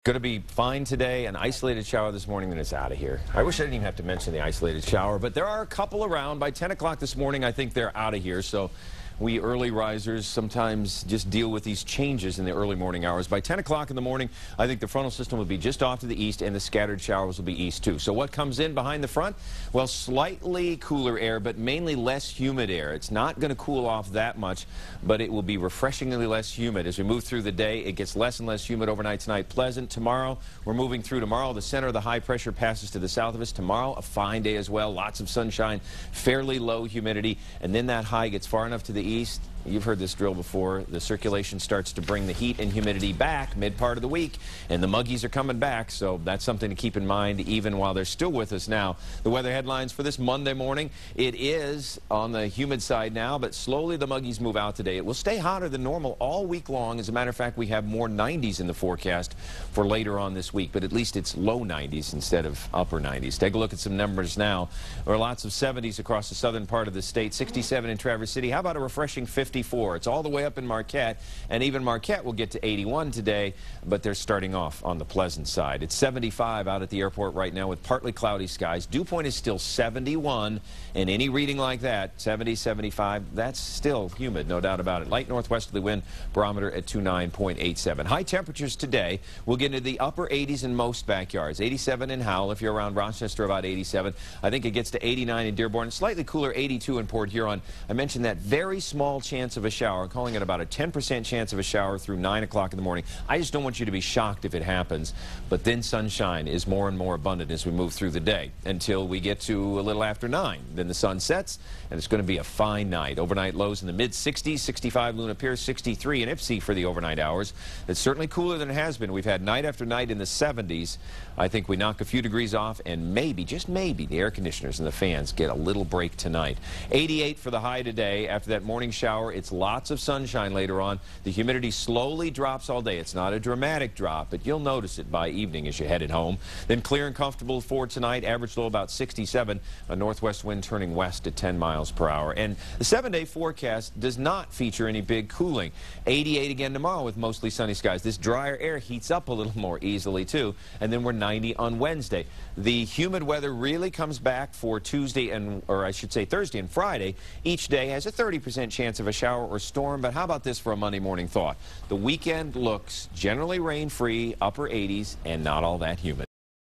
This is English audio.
Going to be fine today. An isolated shower this morning, then it's out of here. I wish I didn't even have to mention the isolated shower, but there are a couple around. By 10 o'clock this morning, I think they're out of here. So we early risers sometimes just deal with these changes in the early morning hours. By 10 o'clock in the morning, I think the frontal system will be just off to the east, and the scattered showers will be east too. So what comes in behind the front? Well, slightly cooler air, but mainly less humid air. It's not going to cool off that much, but it will be refreshingly less humid. As we move through the day, it gets less and less humid overnight tonight. Pleasant. Tomorrow, we're moving through tomorrow. The center of the high pressure passes to the south of us. Tomorrow, a fine day as well. Lots of sunshine, fairly low humidity, and then that high gets far enough to the east. You've heard this drill before. The circulation starts to bring the heat and humidity back mid part of the week, and the muggies are coming back, so that's something to keep in mind even while they're still with us now. The weather headlines for this Monday morning: it is on the humid side now, but slowly the muggies move out today. It will stay hotter than normal all week long. As a matter of fact, we have more 90s in the forecast for later on this week, but at least it's low 90s instead of upper 90s. Take a look at some numbers now. There are lots of 70s across the southern part of the state. 67 in Traverse City. How about a refreshing 54? It's all the way up in Marquette, and even Marquette will get to 81 today, but they're starting off on the pleasant side. It's 75 out at the airport right now with partly cloudy skies. Dew point is still 71, and any reading like that, 70, 75, that's still humid, no doubt about it. Light northwesterly wind, barometer at 29.87. High temperatures today will get into the upper 80s in most backyards. 87 in Howell. If you're around Rochester, about 87. I think it gets to 89 in Dearborn. Slightly cooler, 82 in Port Huron. I mentioned that very small chance of a shower. I'm calling it about a 10% chance of a shower through 9 o'clock in the morning. I just don't want you to be shocked if it happens. But then sunshine is more and more abundant as we move through the day until we get to a little after 9. Then the sun sets, and it's going to be a fine night. Overnight lows in the mid-60s, 65 Luna Pierce, 63 in Ipsy for the overnight hours. It's certainly cooler than it has been. We've had night after night in the 70s. I think we knock a few degrees off, and maybe, just maybe, the air conditioners and the fans get a little break tonight. 88 for the high today. After that morning shower, it's lots of sunshine later on. The humidity slowly drops all day. It's not a dramatic drop, but you'll notice it by evening as you headed home. Then clear and comfortable for tonight. Average low about 67. A northwest wind turning west at 10 miles per hour. And the 7-day forecast does not feature any big cooling. 88 again tomorrow with mostly sunny skies. This drier air heats up a little more easily too. And then we're 90 on Wednesday. The humid weather really comes back for Tuesday or I should say Thursday and Friday. Each day has a 30% chance of a shower or storm. But how about this for a Monday morning thought? The weekend looks generally rain-free, upper 80s, and not all that humid.